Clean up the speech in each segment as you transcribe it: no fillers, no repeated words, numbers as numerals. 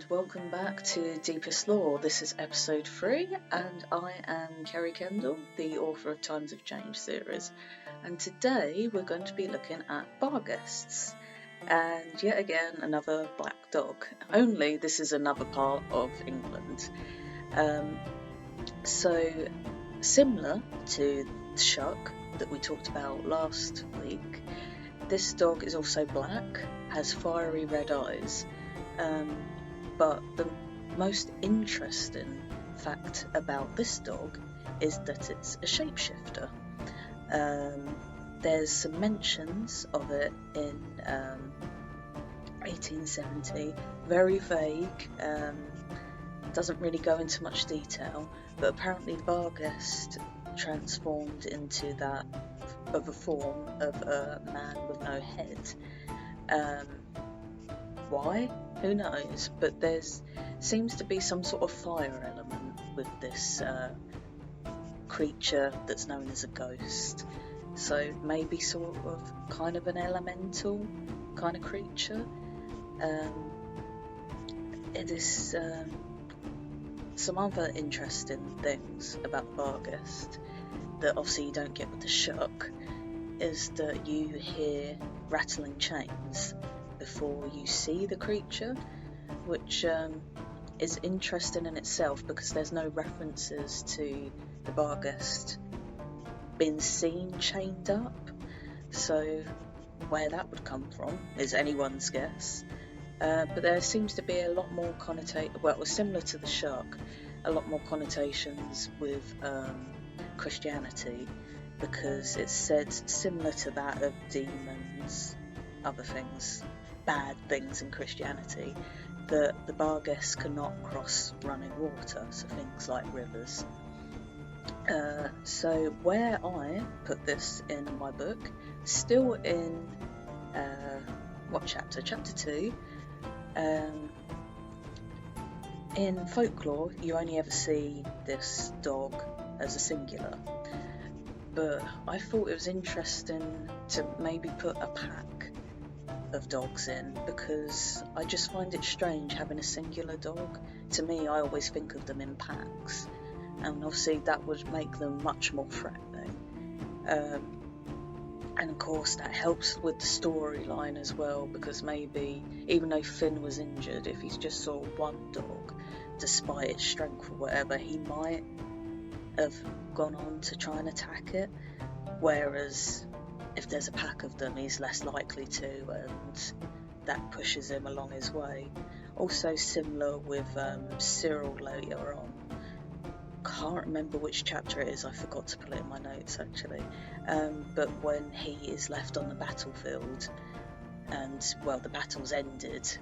welcome back to Deepest Lore. This is episode 3 and I am Kerry Kendall, the author of Times of Change series, and today we're going to be looking at Barghests, and yet again another black dog, only this is another part of England. So similar to the Shuck that we talked about last week, this dog is also black, has fiery red eyes. But the most interesting fact about this dog is that it's a shapeshifter. There's some mentions of it in 1870, very vague, doesn't really go into much detail, but apparently Barghest transformed into that of a form of a man with no head. Why? Who knows? But there's seems to be some sort of fire element with this creature that's known as a ghost. So maybe sort of kind of an elemental kind of creature. It is some other interesting things about the Barghest that obviously you don't get with the Shuck is that you hear rattling chains before you see the creature, which is interesting in itself because there's no references to the Barghest being seen chained up, so where that would come from is anyone's guess. But there seems to be a lot more similar to the Shuck, a lot more connotations with Christianity, because it's said similar to that of demons, other things, bad things in Christianity, that the Barghests cannot cross running water, so things like rivers. So where I put this in my book, still in what chapter? Chapter 2. In folklore, you only ever see this dog as a singular, but I thought it was interesting to maybe put a pack of dogs in, because I just find it strange having a singular dog. To me, I always think of them in packs, and obviously that would make them much more threatening. And of course that helps with the storyline as well, because maybe even though Finn was injured, if he just saw one dog, despite its strength or whatever, he might have gone on to try and attack it, whereas if there's a pack of them, he's less likely to, and that pushes him along his way. Also similar with Cyril later on. Can't remember which chapter it is, I forgot to put it in my notes actually. But when he is left on the battlefield, and well, the battle's ended,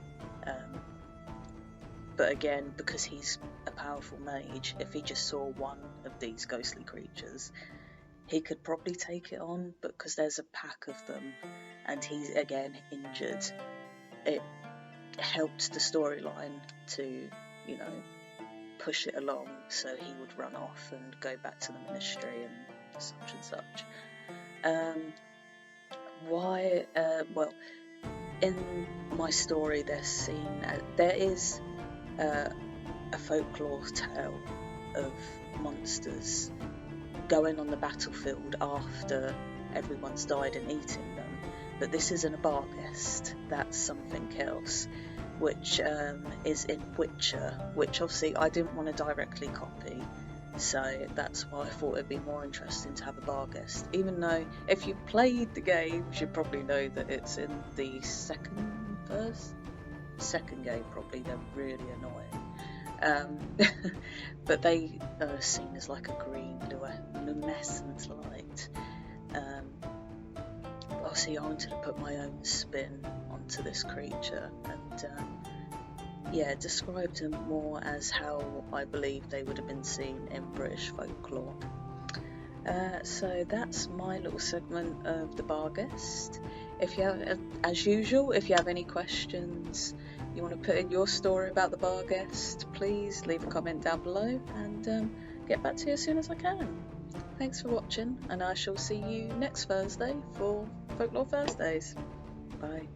but again, because he's a powerful mage, if he just saw one of these ghostly creatures, he could probably take it on, but because there's a pack of them and he's again injured, it helped the storyline to, push it along, so he would run off and go back to the ministry and such and such. Well, in my story there is a folklore tale of monsters going on the battlefield after everyone's died and eating them, but this isn't a Barghest, that's something else, which is in Witcher, which obviously I didn't want to directly copy, so that's why I thought it'd be more interesting to have a Barghest, even though if you played the games you probably know that it's in the second game probably. They're really annoying. But they are seen as like a green luminescent light. Obviously I wanted to put my own spin onto this creature and described them more as how I believe they would have been seen in British folklore. So that's my little segment of the Barghest. If you have, as usual, if you have any questions, you want to put in your story about the Barghest, please leave a comment down below and get back to you as soon as I can. Thanks for watching, and I shall see you next Thursday for Folklore Thursdays. Bye.